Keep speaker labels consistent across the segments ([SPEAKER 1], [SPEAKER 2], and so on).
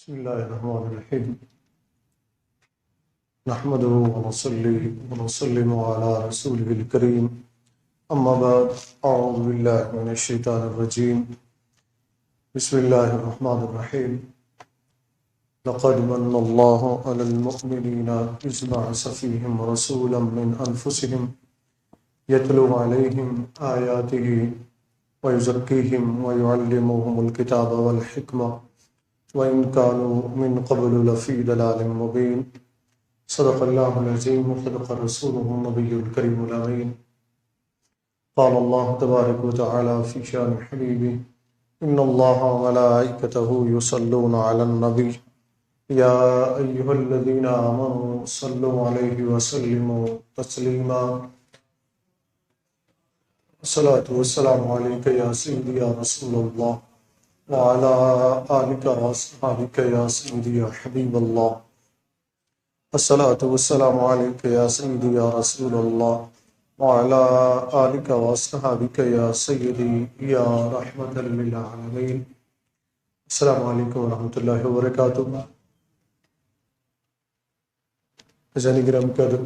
[SPEAKER 1] بسم الله الرحمن الرحيم نحمده ونصلي ونسلم على رسوله الكريم أما بعد أعوذ بالله من الشيطان الرجيم بسم الله الرحمن الرحيم لقد من الله على المؤمنين إذ بعث فيهم رسولا من أنفسهم يتلو عليهم آياته ويزكيهم ويعلمهم الكتاب والحكمة وإن كانوا من قبل لفي ضلال مبين صدق الله العظيم وصدق رسوله النبي الكريم الأمين قال الله تبارك وتعالى في شأن حبيبه إن الله وملائكته يصلون على النبي يا أيها الذين آمنوا صلوا عليه وسلموا تسليما الصلاة والسلام عليك يا سيدي يا رسول الله وعلى آلك وأصحابك يا سيدي يا حبيب الله الصلاة والسلام عليك يا سيدي يا رسول الله وعلى آلك وأصحابك يا سيدي يا رحمة للعالمين السلام علیکم ورحمۃ اللہ وبرکاتہ۔ عزیزان گرامی قدر،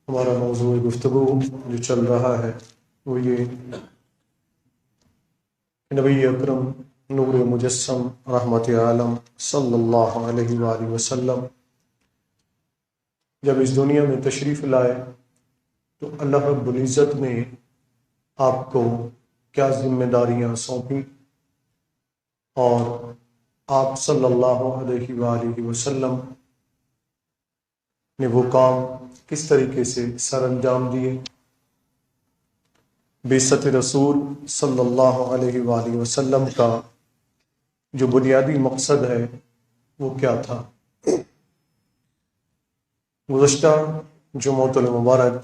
[SPEAKER 1] ہمارا موضوع گفتگو جو چل رہا ہے وہ یہ نبی اکرم نور مجسم رحمت عالم صلی اللہ علیہ وآلہ وسلم جب اس دنیا میں تشریف لائے تو اللہ رب العزت نے آپ کو کیا ذمہ داریاں سونپی اور آپ صلی اللہ علیہ وآلہ وسلم نے وہ کام کس طریقے سے سر انجام دیے، بعثت رسول صلی اللہ علیہ وآلہ وسلم کا جو بنیادی مقصد ہے وہ کیا تھا۔ گزشتہ جمعۃ المبارک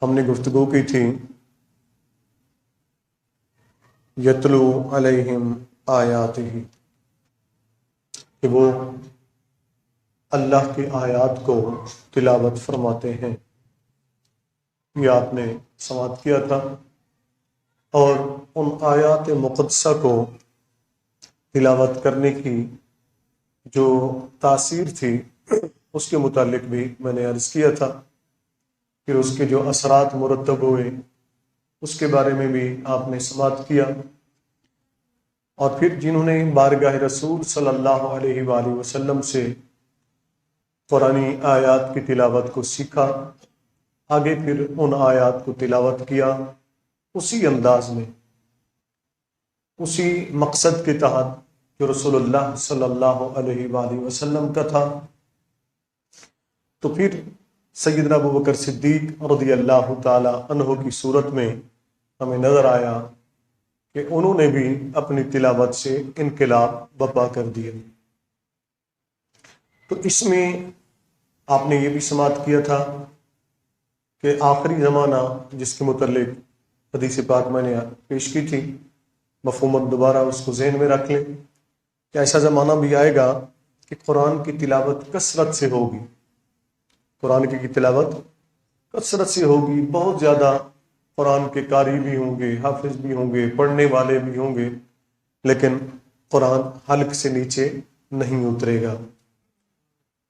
[SPEAKER 1] ہم نے گفتگو کی تھی یتلو علیہم آیاتہ، کہ وہ اللہ کی آیات کو تلاوت فرماتے ہیں، یہ آپ نے سماعت کیا تھا، اور ان آیات مقدسہ کو تلاوت کرنے کی جو تاثیر تھی اس کے متعلق بھی میں نے عرض کیا تھا، پھر اس کے جو اثرات مرتب ہوئے اس کے بارے میں بھی آپ نے سماعت کیا، اور پھر جنہوں نے بارگاہ رسول صلی اللہ علیہ وآلہ وسلم سے قرآنی آیات کی تلاوت کو سیکھا، آگے پھر ان آیات کو تلاوت کیا اسی انداز میں، اسی مقصد کے تحت جو رسول اللہ صلی اللہ علیہ وآلہ وسلم کا تھا۔ تو پھر سیدنا ابوبکر صدیق رضی اللہ تعالی عنہ کی صورت میں ہمیں نظر آیا کہ انہوں نے بھی اپنی تلاوت سے انقلاب برپا کر دیا۔ تو اس میں آپ نے یہ بھی سماعت کیا تھا کہ آخری زمانہ جس کے متعلق حدیث پاک میں نے پیش کی تھی، مفہوماً دوبارہ اس کو ذہن میں رکھ لیں کہ ایسا زمانہ بھی آئے گا کہ قرآن کی تلاوت کثرت سے ہوگی، قرآن کی تلاوت کثرت سے ہوگی، بہت زیادہ قرآن کے قاری بھی ہوں گے، حافظ بھی ہوں گے، پڑھنے والے بھی ہوں گے، لیکن قرآن حلق سے نیچے نہیں اترے گا۔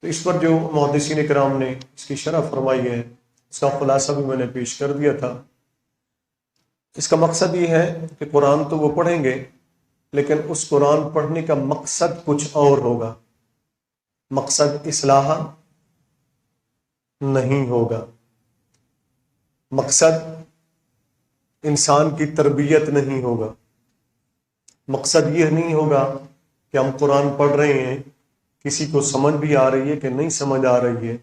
[SPEAKER 1] تو اس پر جو محدثین کرام نے اس کی شرح فرمائی ہے اس کا خلاصہ بھی میں نے پیش کر دیا تھا۔ اس کا مقصد یہ ہے کہ قرآن تو وہ پڑھیں گے، لیکن اس قرآن پڑھنے کا مقصد کچھ اور ہوگا، مقصد اصلاح نہیں ہوگا، مقصد انسان کی تربیت نہیں ہوگا، مقصد یہ نہیں ہوگا کہ ہم قرآن پڑھ رہے ہیں، کسی کو سمجھ بھی آ رہی ہے کہ نہیں سمجھ آ رہی ہے،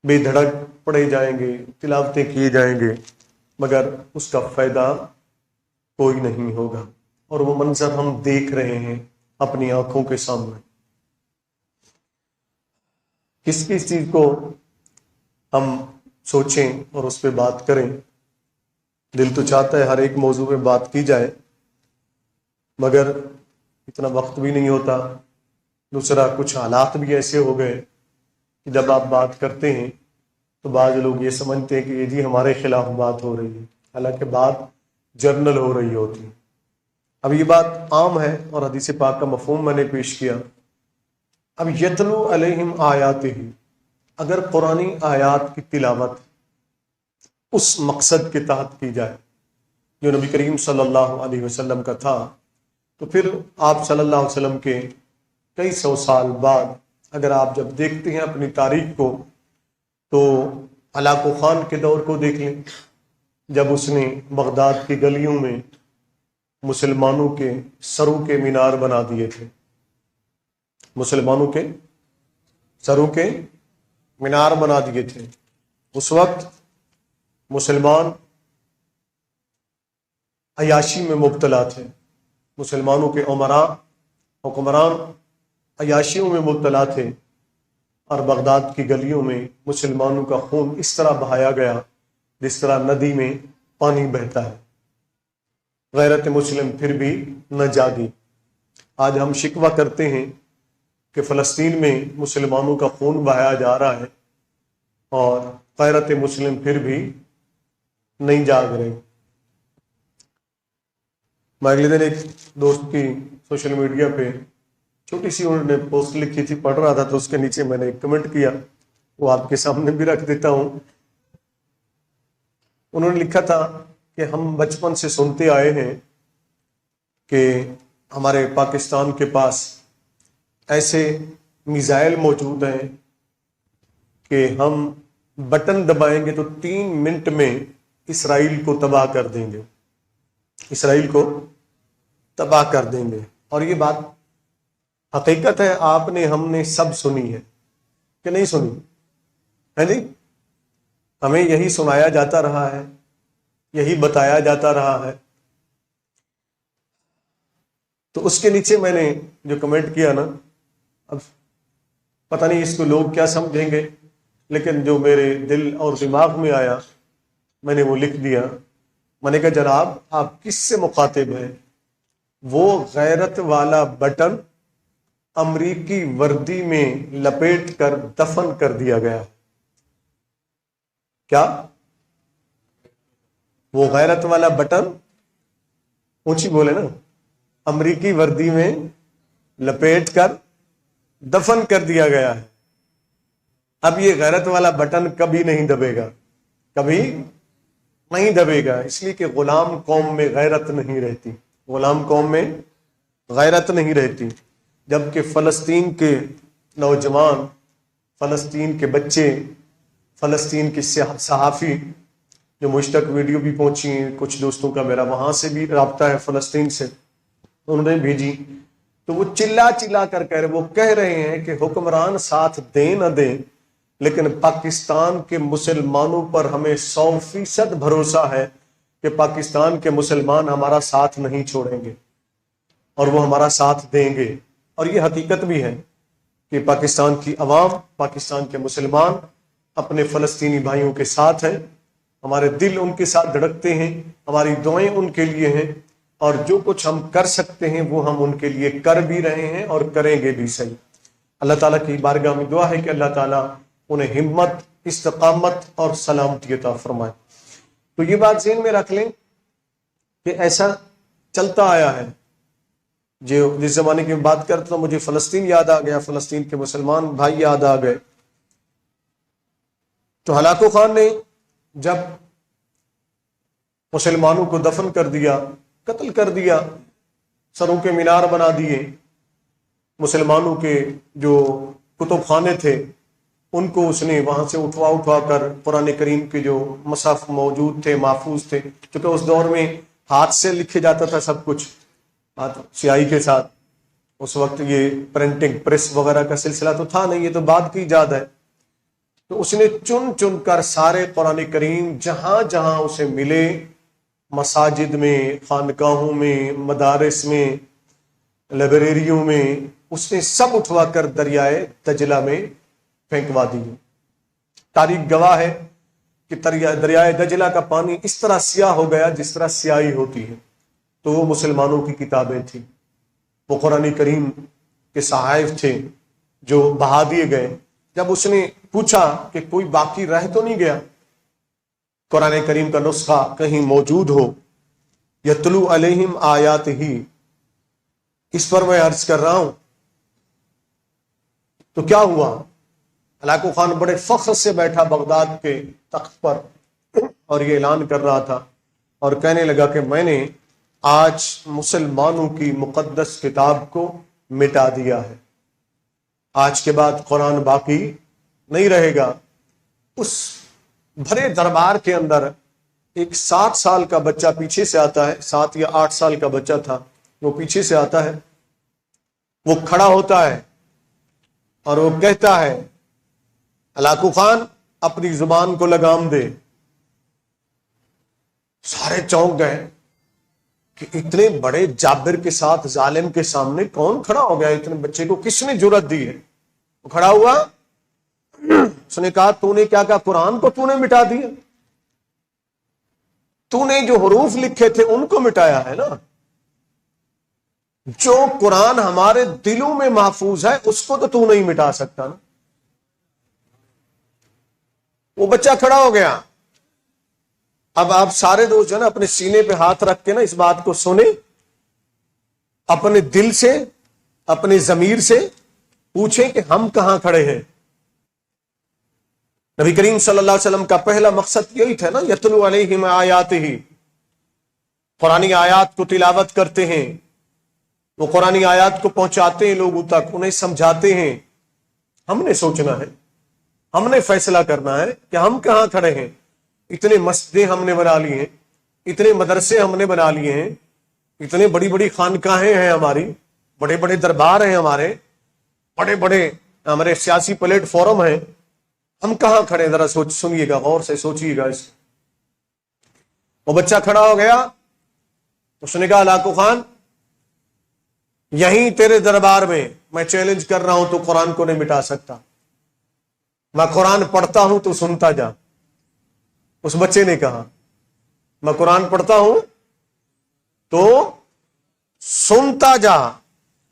[SPEAKER 1] بے دھڑک پڑھے جائیں گے، تلاوتیں کیے جائیں گے، مگر اس کا فائدہ کوئی نہیں ہوگا، اور وہ منظر ہم دیکھ رہے ہیں اپنی آنکھوں کے سامنے۔ کس کس چیز کو ہم سوچیں اور اس پہ بات کریں، دل تو چاہتا ہے ہر ایک موضوع پہ بات کی جائے، مگر اتنا وقت بھی نہیں ہوتا، دوسرا کچھ حالات بھی ایسے ہو گئے کہ جب آپ بات کرتے ہیں تو بعض لوگ یہ سمجھتے ہیں کہ یہ جی ہمارے خلاف بات ہو رہی ہے، حالانکہ بات جرنل ہو رہی ہوتی ہے۔ اب یہ بات عام ہے اور حدیث پاک کا مفہوم میں نے پیش کیا. اب یتلو علیہم آیات ہی، اگر قرآنی آیات کی تلاوت اس مقصد کے تحت کی جائے جو نبی کریم صلی اللہ علیہ وسلم کا تھا، تو پھر آپ صلی اللہ علیہ وسلم کے کئی سو سال بعد اگر آپ جب دیکھتے ہیں اپنی تاریخ کو، تو ہلاکو خان کے دور کو دیکھ لیں، جب اس نے بغداد کی گلیوں میں مسلمانوں کے سروں کے مینار بنا دیے تھے. مسلمانوں کے سروں کے مینار بنا دیے تھے. اس وقت مسلمان عیاشی میں مبتلا تھے. مسلمانوں کے حکمران عیاشیوں میں مبتلا تھے، اور بغداد کی گلیوں میں مسلمانوں کا خون اس طرح بہایا گیا جس طرح ندی میں پانی بہتا ہے. غیرت مسلم پھر بھی نہ جاگی. آج ہم شکوہ کرتے ہیں کہ فلسطین میں مسلمانوں کا خون بہایا جا رہا ہے اور غیرت مسلم پھر بھی نہیں جاگ رہے. میں اگلے دن ایک دوست کی سوشل میڈیا پہ چھوٹی سی انہوں نے پوسٹ لکھی تھی، پڑھ رہا تھا تو اس کے نیچے میں نے ایک کمنٹ کیا، وہ آپ کے سامنے بھی رکھ دیتا ہوں. انہوں نے لکھا تھا کہ ہم بچپن سے سنتے آئے ہیں کہ ہمارے پاکستان کے پاس ایسے میزائل موجود ہیں کہ ہم بٹن دبائیں گے تو 3 منٹ میں اسرائیل کو تباہ کر دیں گے. اسرائیل کو تباہ کر دیں گے. اور یہ بات حقیقت ہے، آپ نے ہم نے سب سنی ہے کہ نہیں سنی ہے جی؟ ہمیں یہی سنایا جاتا رہا ہے، یہی بتایا جاتا رہا ہے. تو اس کے نیچے میں نے جو کمنٹ کیا نا، اب پتہ نہیں اس کو لوگ کیا سمجھیں گے، لیکن جو میرے دل اور دماغ میں آیا میں نے وہ لکھ دیا. میں نے کہا جناب آپ کس سے مخاطب ہیں؟ وہ غیرت والا بٹن امریکی وردی میں لپیٹ کر دفن کر دیا گیا. کیا وہ غیرت والا بٹن، اونچی بولے نا، امریکی وردی میں لپیٹ کر دفن کر دیا گیا ہے. اب یہ غیرت والا بٹن کبھی نہیں دبے گا، کبھی نہیں دبے گا، اس لیے کہ غلام قوم میں غیرت نہیں رہتی. غلام قوم میں غیرت نہیں رہتی. جبکہ فلسطین کے نوجوان، فلسطین کے بچے، فلسطین کے صحافی، جو مجھ تک ویڈیو بھی پہنچی ہیں، کچھ دوستوں کا میرا وہاں سے بھی رابطہ ہے فلسطین سے، انہوں نے بھیجی، تو وہ چلا چلا کر وہ کہہ رہے ہیں کہ حکمران ساتھ دیں نہ دیں، لیکن پاکستان کے مسلمانوں پر ہمیں 100% بھروسہ ہے کہ پاکستان کے مسلمان ہمارا ساتھ نہیں چھوڑیں گے اور وہ ہمارا ساتھ دیں گے. اور یہ حقیقت بھی ہے کہ پاکستان کی عوام، پاکستان کے مسلمان اپنے فلسطینی بھائیوں کے ساتھ ہیں. ہمارے دل ان کے ساتھ دھڑکتے ہیں، ہماری دعائیں ان کے لیے ہیں، اور جو کچھ ہم کر سکتے ہیں وہ ہم ان کے لیے کر بھی رہے ہیں اور کریں گے بھی. صحیح. اللہ تعالیٰ کی بارگاہ میں دعا ہے کہ اللہ تعالیٰ انہیں ہمت، استقامت اور سلامتی عطا فرمائے. تو یہ بات ذہن میں رکھ لیں کہ ایسا چلتا آیا ہے. جو جس زمانے کی بات کرتا ہوں، مجھے فلسطین یاد آ گیا، فلسطین کے مسلمان بھائی یاد آ گئے. تو ہلاکو خان نے جب مسلمانوں کو دفن کر دیا، قتل کر دیا، سروں کے مینار بنا دیے، مسلمانوں کے جو کتب خانے تھے ان کو اس نے وہاں سے اٹھوا کر قرآن کریم کے جو مصحف موجود تھے، محفوظ تھے، کیونکہ اس دور میں ہاتھ سے لکھے جاتا تھا سب کچھ، سیاہی کے ساتھ. اس وقت یہ پرنٹنگ پریس وغیرہ کا سلسلہ تو تھا نہیں، یہ تو بعد کی ایجاد ہے. تو اس نے چن کر سارے قرآن کریم جہاں جہاں اسے ملے، مساجد میں، خانقاہوں میں، مدارس میں، لائبریریوں میں، اس نے سب اٹھوا کر دریائے دجلہ میں پھینکوا دیے. تاریخ گواہ ہے کہ دریائے دجلہ کا پانی اس طرح سیاہ ہو گیا جس طرح سیاہی ہوتی ہے. تو وہ مسلمانوں کی کتابیں تھیں، وہ قرآن کریم کے صحائف تھے جو بہا دیے گئے. جب اس نے پوچھا کہ کوئی باقی رہ تو نہیں گیا، قرآن کریم کا نسخہ کہیں موجود ہو، یتلو علیہم آیات ہی، اس پر میں عرض کر رہا ہوں تو کیا ہوا، ہلاکو خان بڑے فخر سے بیٹھا بغداد کے تخت پر اور یہ اعلان کر رہا تھا اور کہنے لگا کہ میں نے آج مسلمانوں کی مقدس کتاب کو مٹا دیا ہے، آج کے بعد قرآن باقی نہیں رہے گا۔ اس بھرے دربار کے اندر ایک 7 سال کا بچہ پیچھے سے آتا ہے، 7 یا 8 سال کا بچہ تھا، وہ پیچھے سے آتا ہے، وہ کھڑا ہوتا ہے اور وہ کہتا ہے ہلاکو خان اپنی زبان کو لگام دے۔ سارے چونک گئے کہ اتنے بڑے جابر کے ساتھ ظالم کے سامنے کون کھڑا ہو گیا، اتنے بچے کو کس نے جرأت دی ہے؟ وہ کھڑا ہوا، اس نے کہا تو نے کیا کہا، قرآن کو تو نے مٹا دیا، تو نے جو حروف لکھے تھے ان کو مٹایا ہے نا، جو قرآن ہمارے دلوں میں محفوظ ہے اس کو تو نہیں مٹا سکتا نا۔ وہ بچہ کھڑا ہو گیا۔ اب آپ سارے دوست جو ہے نا اپنے سینے پہ ہاتھ رکھ کے نا اس بات کو سنیں، اپنے دل سے اپنے ضمیر سے پوچھیں کہ ہم کہاں کھڑے ہیں۔ نبی کریم صلی اللہ علیہ وسلم کا پہلا مقصد یہی تھا نا، یتلو علیہم آیاتہ، قرآنی آیات کو تلاوت کرتے ہیں، وہ قرآنی آیات کو پہنچاتے ہیں لوگوں تک، انہیں سمجھاتے ہیں۔ ہم نے سوچنا ہے، ہم نے فیصلہ کرنا ہے کہ ہم کہاں کھڑے ہیں۔ اتنے مسجدیں ہم نے بنا لی ہیں، اتنے مدرسے ہم نے بنا لیے ہیں، اتنے بڑی بڑی خانقاہیں ہیں ہماری، بڑے بڑے دربار ہیں ہمارے، بڑے بڑے ہمارے سیاسی پلیٹ فارم ہیں، ہم کہاں کھڑے ہیں؟ ذرا سنیے گا، غور سے سوچیے گا اس۔ وہ بچہ کھڑا ہو گیا، اس نے کہا ہلاکو خان یہیں تیرے دربار میں میں چیلنج کر رہا ہوں، تو قرآن کو نہیں مٹا سکتا، میں قرآن پڑھتا ہوں تو سنتا جا۔ اس بچے نے کہا میں قرآن پڑھتا ہوں تو سنتا جا،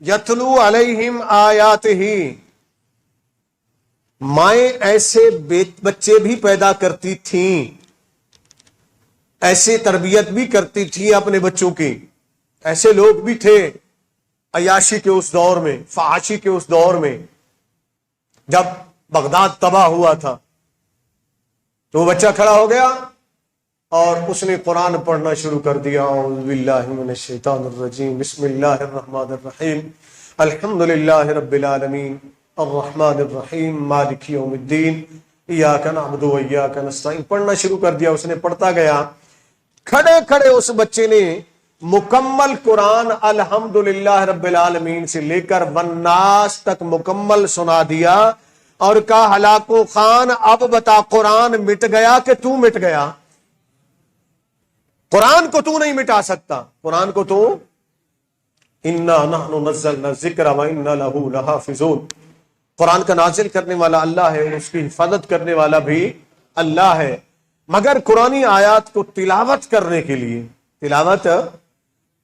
[SPEAKER 1] یتلو علیہم آیاتہ، مائیں ایسے بچے بھی پیدا کرتی تھیں، ایسے تربیت بھی کرتی تھی اپنے بچوں کی، ایسے لوگ بھی تھے عیاشی کے اس دور میں، فحاشی کے اس دور میں جب بغداد تباہ ہوا تھا۔ تو وہ بچہ کھڑا ہو گیا اور اس نے قرآن پڑھنا شروع کر دیا، اعوذ باللہ من الشیطان الرجیم، بسم اللہ الرحمن الرحیم، الحمد للہ رب العالمین، الرحمن الرحیم، مالک یوم الدین، ایاک نعبد و ایاک نستعین، پڑھنا شروع کر دیا۔ اس نے پڑھتا گیا، کھڑے کھڑے اس بچے نے مکمل قرآن الحمدللہ رب العالمین سے لے کر والناس تک مکمل سنا دیا اور کہا ہلاکو خان اب بتا قرآن مٹ گیا کہ تو مٹ گیا؟ قرآن کو تو نہیں مٹا سکتا، قرآن کو تو انا نحن نزلنا الذکر وانا لہ لحافظون، قرآن کا نازل کرنے والا اللہ ہے اور اس کی حفاظت کرنے والا بھی اللہ ہے۔ مگر قرآنی آیات کو تلاوت کرنے کے لیے، تلاوت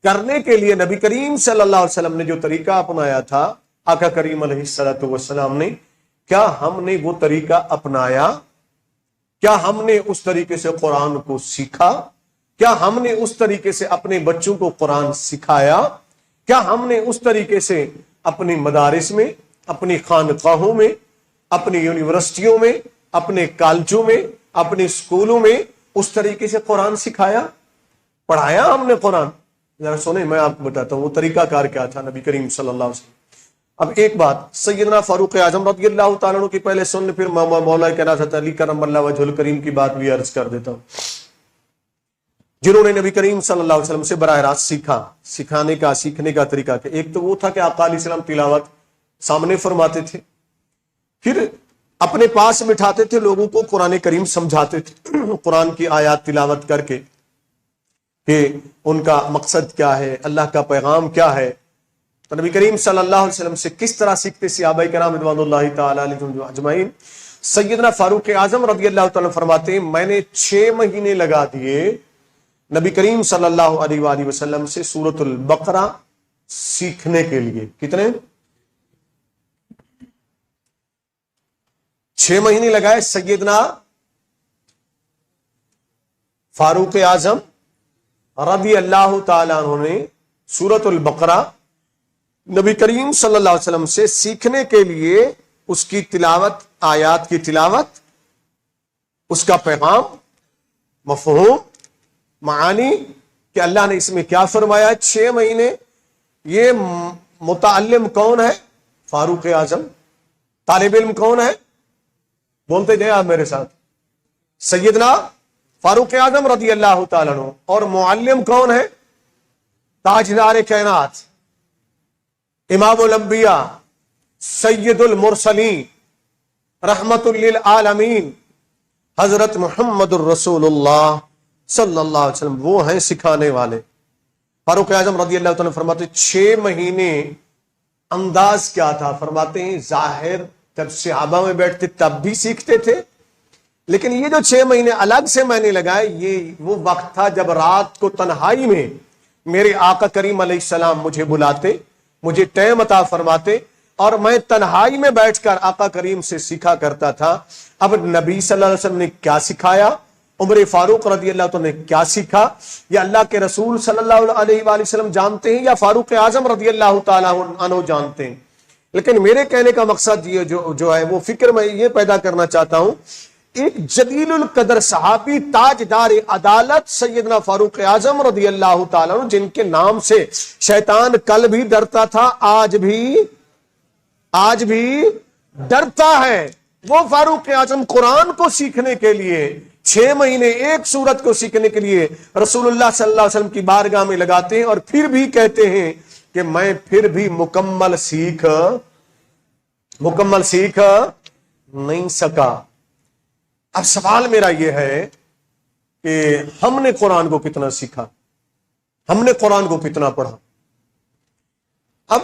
[SPEAKER 1] کرنے کے لیے نبی کریم صلی اللہ علیہ وسلم نے جو طریقہ اپنایا تھا، آقا کریم علیہ الصلوۃ والسلام نے، کیا ہم نے وہ طریقہ اپنایا؟ کیا ہم نے اس طریقے سے قرآن کو سیکھا؟ کیا ہم نے اس طریقے سے اپنے بچوں کو قرآن سکھایا؟ کیا ہم نے اس طریقے سے اپنی مدارس میں، اپنی خانقاہوں میں، اپنی یونیورسٹیوں میں، اپنے کالجوں میں، اپنے اسکولوں میں اس طریقے سے قرآن سکھایا، پڑھایا ہم نے قرآن؟ ذرا سنیں، میں آپ کو بتاتا ہوں وہ طریقہ کار کیا تھا نبی کریم صلی اللہ علیہ وسلم۔ اب ایک بات سیدنا فاروق اعظم رضی اللہ تعالیٰ عنہ کی پہلے سن، پھر مولا کے حضرت علی کرم اللہ وجہ الکریم کی بات بھی عرض کر دیتا ہوں، جنہوں نے نبی کریم صلی اللہ علیہ وسلم سے براہ راست سیکھا۔ سیکھنے کا طریقہ کہ ایک تو وہ تھا کہ آقا علیہ السلام تلاوت سامنے فرماتے تھے، پھر اپنے پاس بٹھاتے تھے، لوگوں کو قرآن کریم سمجھاتے تھے قرآن کی آیات تلاوت کر کے کہ ان کا مقصد کیا ہے، اللہ کا پیغام کیا ہے۔ تو نبی کریم صلی اللہ علیہ وسلم سے کس طرح سیکھتے صحابہ کرام رضوان اللہ تعالی علیہم اجمعین؟ سیدنا فاروق اعظم رضی اللہ تعالیٰ فرماتے ہیں میں نے 6 مہینے لگا دیے نبی کریم صلی اللہ علیہ وآلہ وسلم سے سورۃ البقرہ سیکھنے کے لیے۔ کتنے؟ 6 مہینے لگائے سیدنا فاروق اعظم رضی اللہ تعالیٰ عنہ نے سورۃ البقرہ نبی کریم صلی اللہ علیہ وسلم سے سیکھنے کے لیے اس کی تلاوت، آیات کی تلاوت، اس کا پیغام، مفہوم، معانی کہ اللہ نے اس میں کیا فرمایا. 6 مہینے. یہ متعلم کون ہے؟ فاروق اعظم. طالب علم کون ہے؟ بولتے جائیں آپ میرے ساتھ. سیدنا فاروق اعظم رضی اللہ تعالیٰ عنہ. اور معلم کون ہے؟ تاجدار کائنات، امام الانبیاء، سید المرسلین، رحمت للعالمین، حضرت محمد الرسول اللہ صلی اللہ علیہ وسلم. وہ ہیں سکھانے والے. فاروق اعظم رضی اللہ تعالیٰ فرماتے 6 مہینے. انداز کیا تھا؟ فرماتے ہیں ظاہر جب صحابہ میں بیٹھتے تب بھی سیکھتے تھے، لیکن یہ جو 6 مہینے الگ سے میں نے لگائے، یہ وہ وقت تھا جب رات کو تنہائی میں میرے آقا کریم علیہ السلام مجھے بلاتے، مجھے ٹائم عطا فرماتے، اور میں تنہائی میں بیٹھ کر آقا کریم سے سیکھا کرتا تھا. اب نبی صلی اللہ علیہ وسلم نے کیا سکھایا، عمر فاروق رضی اللہ عنہ نے کیا سیکھا، یا اللہ کے رسول صلی اللہ علیہ وآلہ وسلم جانتے ہیں یا فاروق اعظم رضی اللہ تعالیٰ عنہ جانتے ہیں. لیکن میرے کہنے کا مقصد یہ جو ہے وہ فکر میں یہ پیدا کرنا چاہتا ہوں. ایک جلیل القدر صحابی، تاجدار عدالت سیدنا فاروق اعظم رضی اللہ تعالیٰ عنہ، جن کے نام سے شیطان کل بھی ڈرتا تھا، آج بھی ڈرتا ہے. وہ فاروق اعظم قرآن کو سیکھنے کے لیے 6 مہینے ایک سورت کو سیکھنے کے لیے رسول اللہ صلی اللہ علیہ وسلم کی بارگاہ میں لگاتے ہیں، اور پھر بھی کہتے ہیں کہ میں پھر بھی مکمل سیکھ نہیں سکا. اب سوال میرا یہ ہے کہ ہم نے قرآن کو کتنا سیکھا، ہم نے قرآن کو کتنا پڑھا. اب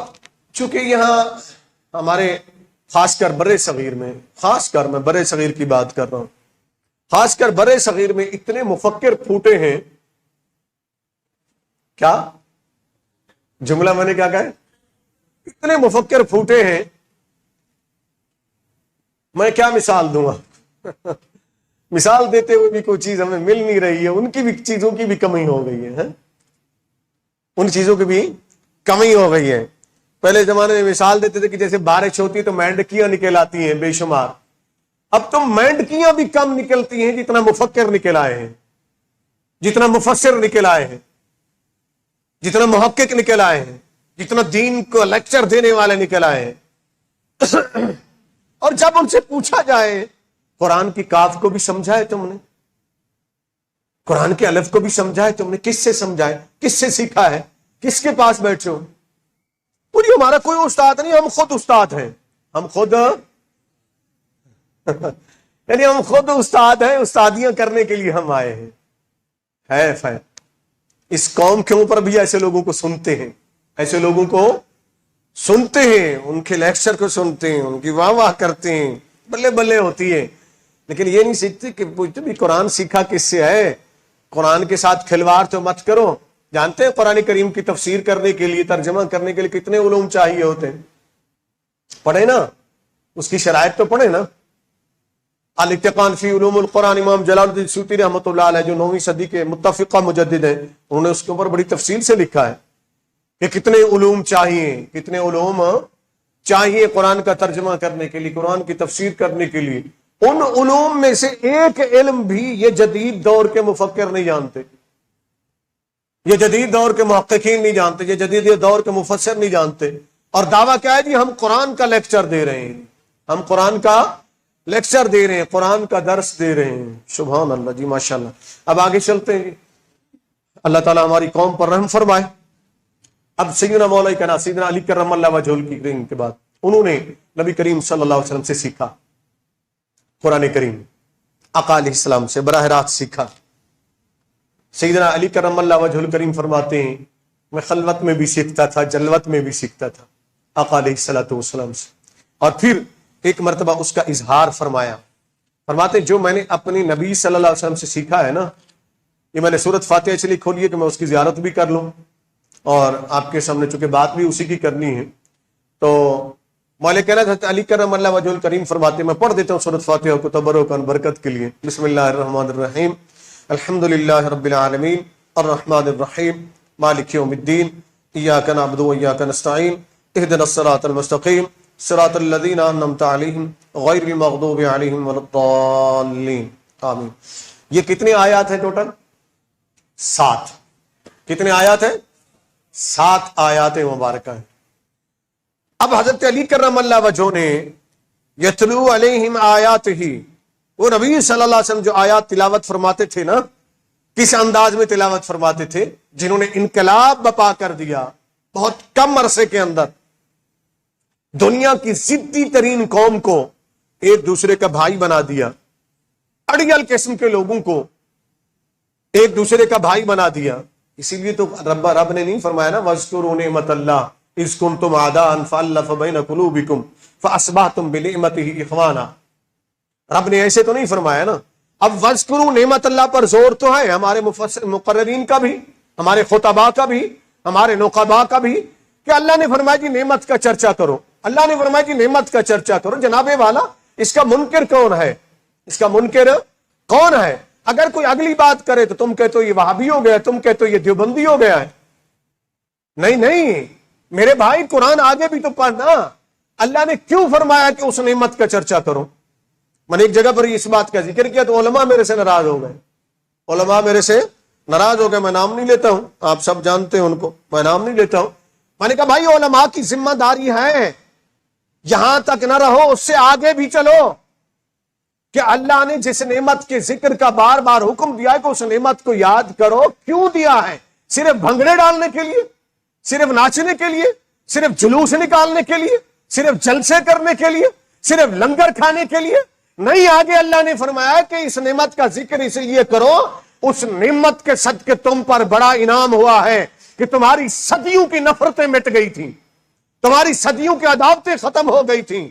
[SPEAKER 1] چونکہ یہاں ہمارے خاص کر برے صغیر میں، خاص کر میں برے صغیر کی بات کر رہا ہوں، خاص کر برے صغیر میں اتنے مفکر پھوٹے ہیں. کیا جملہ میں نے کیا کہا؟ اتنے مفکر پھوٹے ہیں. میں کیا مثال دوں گا؟ مثال دیتے ہوئے بھی کوئی چیز ہمیں مل نہیں رہی ہے. ان کی بھی چیزوں کی بھی کمی ہو گئی ہے، ان چیزوں کی بھی کمی ہو گئی ہے. پہلے زمانے میں مثال دیتے تھے کہ جیسے بارش ہوتی ہے تو مینڈکیاں نکل آتی ہیں بے شمار. اب تو مینڈکیاں بھی کم نکلتی ہیں جتنا مفکر نکل آئے ہیں، جتنا مفسر نکل آئے ہیں، جتنا محقق نکل آئے ہیں، جتنا دین کو لیکچر دینے والے نکل آئے ہیں. اور جب ان سے پوچھا جائے قرآن کی کاف کو بھی سمجھا ہے تم نے، قرآن کے الف کو بھی سمجھا ہے تم نے، کس سے سمجھا ہے، کس سے سیکھا ہے، کس کے پاس بیٹھے ہو؟ پوری ہمارا کوئی استاد نہیں، ہم خود استاد ہیں. ہم خود یعنی ہم خود استاد ہیں، استادیاں کرنے کے لیے ہم آئے ہیں. حیف ہے اس قوم کے اوپر بھی ایسے لوگوں کو سنتے ہیں، ایسے لوگوں کو سنتے ہیں، ان کے لیکچر کو سنتے ہیں، ان کی واہ واہ کرتے ہیں، بلے بلے ہوتی ہے. لیکن یہ نہیں سیکھتے کہ بھی قرآن سیکھا کس سے ہے. قرآن کے ساتھ کھلواڑ تو مت کرو. جانتے ہیں قرآن کریم کی تفسیر کرنے کے لیے، ترجمہ کرنے کے لیے کتنے علوم چاہیے ہوتے ہیں؟ پڑھے نا، اس کی شرائط تو پڑھے نا. الاتقان فی علوم القرآن، امام جلال الدین سیوطی رحمۃ اللہ علیہ جو 9ویں صدی کے متفقہ مجدد ہیں، انہوں نے اس کے اوپر بڑی تفصیل سے لکھا ہے کہ کتنے علوم چاہیے، کتنے علوم چاہیے قرآن کا ترجمہ کرنے کے لیے، قرآن کی تفسیر کرنے کے لیے. ان علوم میں سے ایک علم بھی یہ جدید دور کے مفکر نہیں جانتے، یہ جدید دور کے محققین نہیں جانتے، یہ جدید دور کے مفسر نہیں جانتے. اور دعویٰ کیا ہے جی؟ ہم قرآن کا لیکچر دے رہے ہیں، ہم قرآن کا لیکچر دے رہے ہیں، قرآن کا درس دے رہے ہیں. سبحان اللہ جی، ماشاءاللہ. اب آگے چلتے ہیں جی. اللہ تعالیٰ ہماری قوم پر رحم فرمائے. اب سیدنا مولا کنا سیدنا علی کرم اللہ وجہہ کی کے بعد انہوں نے نبی کریم صلی اللہ علیہ وسلم سے سیکھا، قرآن کریم آقا علیہ السلام سے براہ راست سیکھا. سیدنا علی کرم اللہ وجہہ الکریم فرماتے ہیں میں خلوت میں بھی سیکھتا تھا، جلوت میں بھی سیکھتا تھا آقا علیہ الصلوۃ والسلام سے. اور پھر ایک مرتبہ اس کا اظہار فرمایا. فرماتے جو میں نے اپنی نبی صلی اللہ علیہ وسلم سے سیکھا ہے نا، یہ میں نے سورۃ فاتحہ چلی کھولی ہے کہ میں اس کی زیارت بھی کر لوں، اور آپ کے سامنے چونکہ بات بھی اسی کی کرنی ہے تو مولا کہنا تھا علی کرم اللہ وجہ الکریم فرماتے میں پڑھ دیتا ہوں سورۃ فاتحہ کو تبرکاً برکت کے لیے. بسم اللہ الرحمن الرحیم. الحمد للہ رب العالمین الرحمن الرحیم مالک یوم الدین ایاک نعبد و ایاک نستعین اهدنا الصراط المستقیم صراط الذین انعمت علیہم غیر المغضوب علیہم ولا الضالین آمین۔ یہ کتنی آیات ہیں ٹوٹل؟ 7۔ کتنے آیات ہیں؟ 7 آیات مبارکہ ہیں۔ اب حضرت علی کرم اللہ وجہہ نے یتلو علیہم آیات ہی، وہ نبی صلی اللہ علیہ وسلم جو آیات تلاوت فرماتے تھے نا، کس انداز میں تلاوت فرماتے تھے؟ جنہوں نے انقلاب بپا کر دیا بہت کم عرصے کے اندر، دنیا کی ضدی ترین قوم کو ایک دوسرے کا بھائی بنا دیا، اڑیل قسم کے لوگوں کو ایک دوسرے کا بھائی بنا دیا۔ اسی لیے تو رب نے نہیں فرمایا نا وَاذْكُرُوا نِعْمَةَ اللَّهِ إِذْ كُنْتُمْ أَعْدَاءً فَأَلَّفَ بَيْنَ قُلُوبِكُمْ فَأَصْبَحْتُمْ بِنِعْمَتِهِ إِخْوَانًا۔ رب نے ایسے تو نہیں فرمایا نا۔ اب وَاذْكُرُوا نعمت اللہ پر زور تو ہے ہمارے مقررین کا بھی، ہمارے خطباء کا بھی، ہمارے نقباء کا بھی، کہ اللہ نے فرمایا جی نعمت کا چرچا کرو، اللہ نے فرمایا جی نعمت کا چرچا کرو۔ جناب والا اس کا منکر کون ہے؟ اس کا منکر کون ہے؟ اگر کوئی اگلی بات کرے تو تم کہتے ہو یہ وہابی ہو گیا، تم کہتے ہو یہ دیوبندی ہو گیا ہے۔ نہیں نہیں میرے بھائی، قرآن آگے بھی تو پڑھنا۔ اللہ نے کیوں فرمایا کہ اس نعمت کا چرچا کرو؟ میں نے ایک جگہ پر اس بات کا ذکر کیا تو علماء میرے سے ناراض ہو گئے، علماء میرے سے ناراض ہو گئے۔ میں نام نہیں لیتا ہوں، آپ سب جانتے ہیں ان کو، میں نام نہیں لیتا ہوں۔ میں نے کہا بھائی علماء کی ذمہ داری ہے، یہاں تک نہ رہو، اس سے آگے بھی چلو، کہ اللہ نے جس نعمت کے ذکر کا بار بار حکم دیا ہے کہ اس نعمت کو یاد کرو، کیوں دیا ہے؟ صرف بھنگڑے ڈالنے کے لیے؟ صرف ناچنے کے لیے؟ صرف جلوس نکالنے کے لیے؟ صرف جلسے کرنے کے لیے؟ صرف لنگر کھانے کے لیے؟ نہیں، آگے اللہ نے فرمایا کہ اس نعمت کا ذکر اس لیے کرو، اس نعمت کے صدقے تم پر بڑا انعام ہوا ہے کہ تمہاری صدیوں کی نفرتیں مٹ گئی تھیں، تمہاری صدیوں کی عداوتیں ختم ہو گئی تھیں۔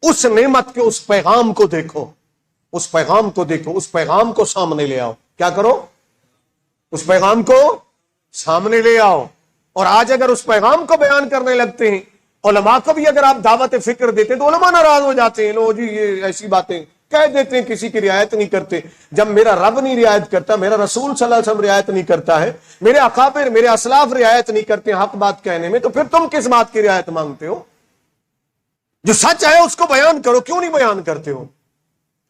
[SPEAKER 1] اس نعمت کے اس پیغام کو دیکھو، اس پیغام کو دیکھو، اس پیغام کو سامنے لے آؤ۔ کیا کرو؟ اس پیغام کو سامنے لے آؤ۔ اور آج اگر اس پیغام کو بیان کرنے لگتے ہیں، علماء کو بھی اگر آپ دعوت فکر دیتے تو علماء ناراض ہو جاتے ہیں، لو جی یہ ایسی باتیں کہہ دیتے ہیں، کسی کی رعایت نہیں کرتے۔ جب میرا رب نہیں رعایت کرتا، میرا رسول صلی اللہ علیہ وسلم رعایت نہیں کرتا ہے، میرے اکابر میرے اسلاف رعایت نہیں کرتے حق بات کہنے میں، تو پھر تم کس بات کی رعایت مانگتے ہو؟ جو سچ ہے اس کو بیان کرو، کیوں نہیں بیان کرتے ہو؟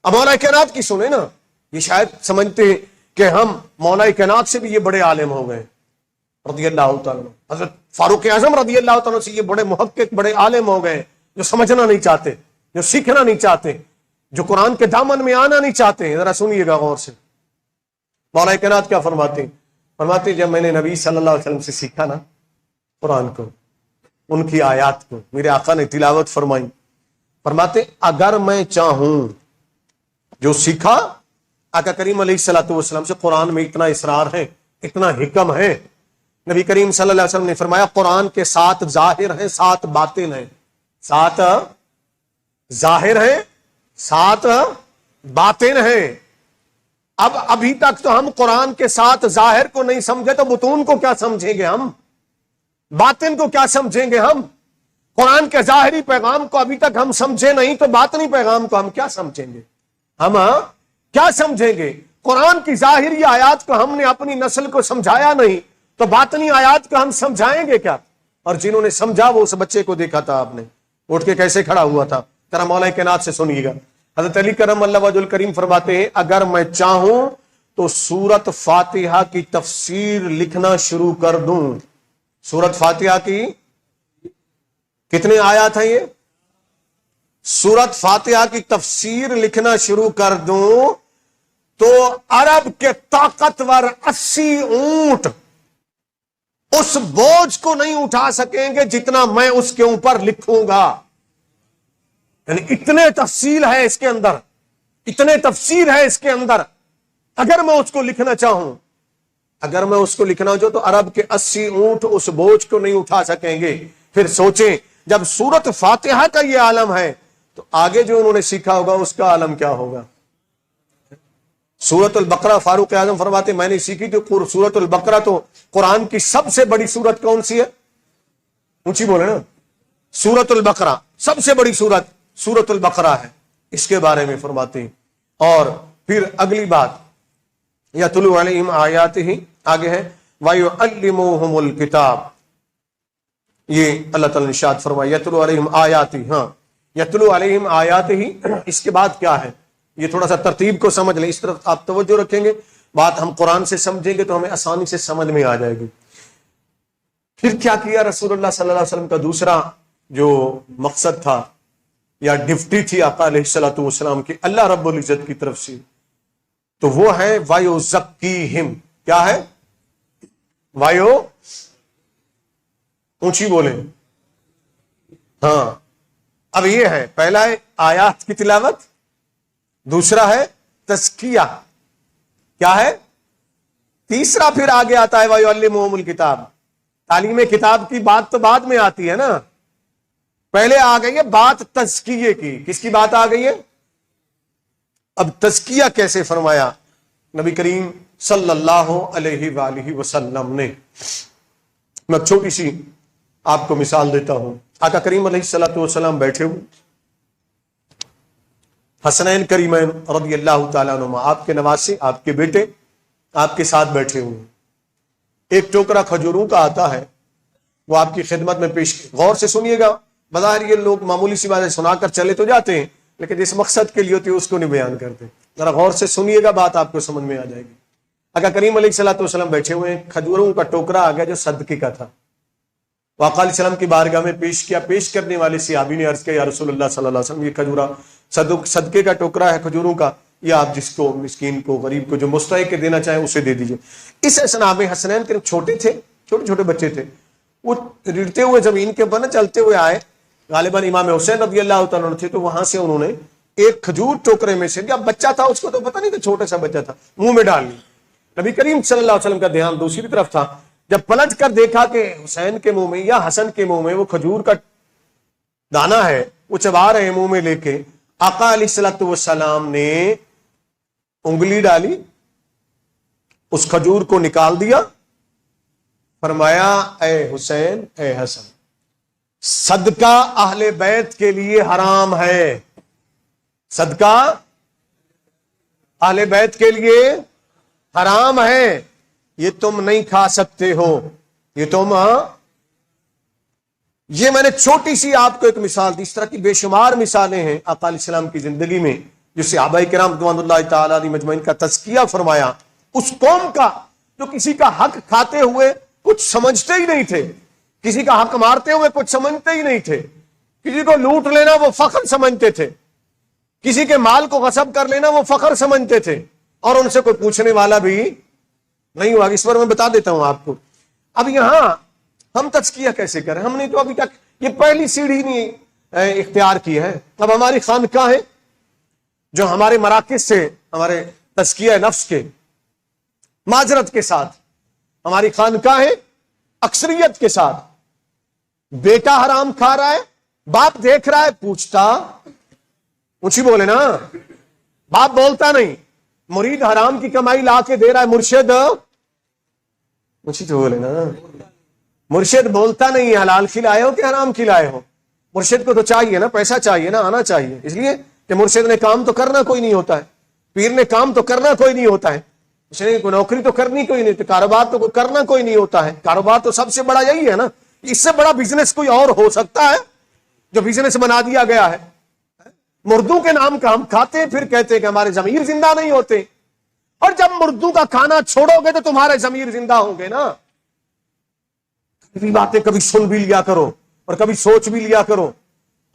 [SPEAKER 1] اب مولا کائنات کی سنیں نا، یہ شاید سمجھتے ہیں کہ ہم مولا کائنات سے بھی یہ بڑے عالم ہو گئے رضی اللہ تعالیٰ، حضرت فاروق اعظم رضی اللہ تعالیٰ سے یہ بڑے محقق بڑے عالم ہو گئے، جو سمجھنا نہیں چاہتے، جو سیکھنا نہیں چاہتے، جو قرآن کے دامن میں آنا نہیں چاہتے۔ ذرا سنیے گا غور سے، مولا کائنات کیا فرماتے ہیں؟ فرماتے ہیں جب میں نے نبی صلی اللہ علیہ وسلم سے سیکھا نا قرآن کو، ان کی آیات کو میرے آقا نے تلاوت فرمائی، فرماتے اگر میں چاہوں، جو سیکھا آقا کریم علیہ الصلوۃ والسلام سے، قرآن میں اتنا اسرار ہے، اتنا حکم ہے۔ نبی کریم صلی اللہ علیہ وسلم نے فرمایا قرآن کے 7 ظاہر ہیں، 7 باطن ہیں، 7 ظاہر ہیں، 7 باطن ہیں۔ اب ابھی تک تو ہم قرآن کے 7 ظاہر کو نہیں سمجھے تو بطون کو کیا سمجھیں گے ہم؟ باطن کو کیا سمجھیں گے ہم؟ قرآن کے ظاہری پیغام کو ابھی تک ہم سمجھے نہیں تو باطنی پیغام کو ہم کیا سمجھیں گے؟ ہم کیا سمجھیں گے؟ قرآن کی ظاہری آیات کو ہم نے اپنی نسل کو سمجھایا نہیں تو باطنی آیات کو ہم سمجھائیں گے کیا؟ اور جنہوں نے سمجھا وہ اس بچے کو دیکھا تھا، آپ نے اٹھ کے کیسے کھڑا ہوا تھا۔ ترا مولا کائنات سے سنیے گا، حضرت علی کرم اللہ وجہ الکریم فرماتے ہیں اگر میں چاہوں تو سورت فاتحہ کی تفسیر لکھنا شروع کر دوں۔ سورت فاتحہ کی کتنے آیات ہیں؟ یہ سورت فاتحہ کی تفسیر لکھنا شروع کر دوں تو عرب کے طاقتور 80 اونٹ اس بوجھ کو نہیں اٹھا سکیں گے جتنا میں اس کے اوپر لکھوں گا۔ یعنی اتنے تفصیل ہے اس کے اندر، اتنے تفسیر ہے اس کے اندر۔ اگر میں اس کو لکھنا چاہوں، اگر میں اس کو لکھنا چاہوں تو عرب کے 80 اونٹ اس بوجھ کو نہیں اٹھا سکیں گے۔ پھر سوچیں جب سورت فاتحہ کا یہ عالم ہے تو آگے جو انہوں نے سیکھا ہوگا اس کا عالم کیا ہوگا؟ سورت البقرہ فاروق اعظم فرماتے میں نے سیکھی تو سورت البقرہ تو قرآن کی سب سے بڑی سورت کون سی ہے؟ اونچی بولے نا، سورت البقرہ سب سے بڑی سورت سورت البقرہ ہے، اس کے بارے میں فرماتے ہیں۔ اور پھر اگلی بات یتلو علیہم آیاتہ، آگے ہے وَيُعَلِّمُهُمُ الْكِتَابَ، یہ اللہ تعالیٰ نے ارشاد فرمایا یتلو علیہم آیاتی، ہاں یتلو علیہم آیاتہ، اس کے بعد کیا ہے یہ تھوڑا سا ترتیب کو سمجھ لیں، اس طرف آپ توجہ رکھیں گے، بات ہم قرآن سے سمجھیں گے تو ہمیں آسانی سے سمجھ میں آ جائے گی۔ پھر کیا کیا رسول اللہ صلی اللہ علیہ وسلم کا دوسرا جو مقصد تھا یا ڈیوٹی تھی آقا علیہ الصلوۃ والسلام کی اللہ رب العزت کی طرف سے، تو وہ ہے وَيُزَكِّيهِمْ، کیا ہے؟ وایو اونچی بولیں، ہاں۔ اب یہ ہے پہلا ہے آیات کی تلاوت، دوسرا ہے تزکیہ، کیا ہے؟ تیسرا پھر آگے آتا ہے وَيُعَلِّمُهُمُ الْكِتَابَ، تعلیم کتاب کی بات تو بعد میں آتی ہے نا، پہلے آ گئی ہے بات تزکیے کی۔ کس کی بات آ گئی ہے؟ اب تزکیہ کیسے فرمایا نبی کریم صلی اللہ علیہ وآلہ وسلم نے؟ میں چھوٹی سی آپ کو مثال دیتا ہوں۔ آقا کریم علیہ الصلوۃ والسلام بیٹھے ہوئے، حسنین کریمین رضی اللہ تعالیٰ عنہما، آپ کے نواسے، آپ کے بیٹے آپ کے ساتھ بیٹھے ہوئے، ایک ٹوکرا کھجوروں کا آتا ہے، وہ آپ کی خدمت میں پیش، غور سے سنیے گا، بظاہر یہ لوگ معمولی سی باتیں سنا کر چلے تو جاتے ہیں، لیکن جس مقصد کے لیے ہوتی ہے اس کو نہیں بیان کرتے، ذرا غور سے سنیے گا، بات آپ کو سمجھ میں آ جائے گی۔ آقا کریم علیہ الصلوۃ والسلام بیٹھے ہوئے ہیں، کھجوروں کا ٹوکرا آ گیا جو صدقے کا تھا، آقا علیہ السلام کی بارگاہ میں پیش کیا، پیش کرنے والے صحابی نے عرض کیا یا رسول اللہ صلی اللہ علیہ وسلم، یہ کھجورا صدقے کا ٹوکرا ہے کھجوروں کا، یہ آپ جس کو مسکین کو غریب کو جو مستحق دینا چاہیں اسے دے دیجئے۔ اس اسنا میں حسنین کے چھوٹے تھے، چھوٹے چھوٹے بچے تھے، وہ رڑتے ہوئے زمین کے اوپر نہ چلتے ہوئے آئے، غالباً امام حسین رضی اللہ تعالیٰ عنہ تھے، تو وہاں سے انہوں نے ایک کھجور ٹوکرے میں سے، جب بچہ تھا اس کو تو پتہ نہیں تھا، چھوٹا سا بچہ تھا، منہ میں ڈال لی۔ نبی کریم صلی اللہ علیہ وسلم کا دھیان دوسری طرف تھا، جب پلٹ کر دیکھا کہ حسین کے منہ میں یا حسن کے منہ میں وہ کھجور کا دانا ہے، وہ چبا رہے ہیں منہ میں لے کے، آقا علیہ الصلوۃ والسلام نے انگلی ڈالی، اس کھجور کو نکال دیا، فرمایا اے حسین اے حسن، صدقہ اہل بیت کے لیے حرام ہے، صدقہ اہل بیت کے لیے حرام ہے، یہ تم نہیں کھا سکتے ہو، یہ تم، یہ میں نے چھوٹی سی آپ کو ایک مثال دی، اس طرح کی بے شمار مثالیں ہیں آقا علیہ السلام کی زندگی میں، جو صحابہ کرام رضوان اللہ تعالی علیہم اجمعین کا تزکیہ فرمایا، اس قوم کا جو کسی کا حق کھاتے ہوئے کچھ سمجھتے ہی نہیں تھے، کسی کا حق مارتے ہوئے کچھ سمجھتے ہی نہیں تھے، کسی کو لوٹ لینا وہ فخر سمجھتے تھے، کسی کے مال کو غصب کر لینا وہ فخر سمجھتے تھے، اور ان سے کوئی پوچھنے والا بھی نہیں ہوا۔ اس پر میں بتا دیتا ہوں آپ کو۔ اب یہاں ہم تزکیہ کیسے کریں؟ ہم نے تو ابھی تک یہ پہلی سیڑھی نہیں اختیار کی ہے۔ اب ہماری خانقاہیں جو ہمارے مراکز سے، ہمارے تزکیہ نفس کے، معذرت کے ساتھ ہماری خانقاہیں اکثریت کے ساتھ، بیٹا حرام کھا رہا ہے، باپ دیکھ رہا ہے، پوچھتا، اونچی بولے نا، باپ بولتا نہیں، مرید حرام کی کمائی لا کے دے رہا ہے، مرشد اونچی تو بولے نا، مرشد بولتا نہیں حلال کھلائے ہو کہ حرام کھلائے ہو، مرشد کو تو چاہیے نا، پیسہ چاہیے نا، آنا چاہیے، اس لیے کہ مرشد نے کام تو کرنا کوئی نہیں ہوتا ہے، پیر نے کام تو کرنا کوئی نہیں ہوتا ہے، اس نے کوئی نوکری تو کرنی کوئی نہیں، کاروبار تو کرنا کوئی نہیں ہوتا ہے، کاروبار تو سب سے بڑا یہی ہے نا، اس سے بڑا بزنس کوئی اور ہو سکتا ہے جو بزنس بنا دیا گیا ہے؟ مردوں کے نام کا ہم کھاتے ہیں، پھر کہتے ہیں کہ ہمارے ضمیر زندہ نہیں ہوتے، اور جب مردوں کا کھانا چھوڑو گے تو تمہارے ضمیر زندہ ہوں گے نا۔ کبھی باتیں کبھی سن بھی لیا کرو اور کبھی سوچ بھی لیا کرو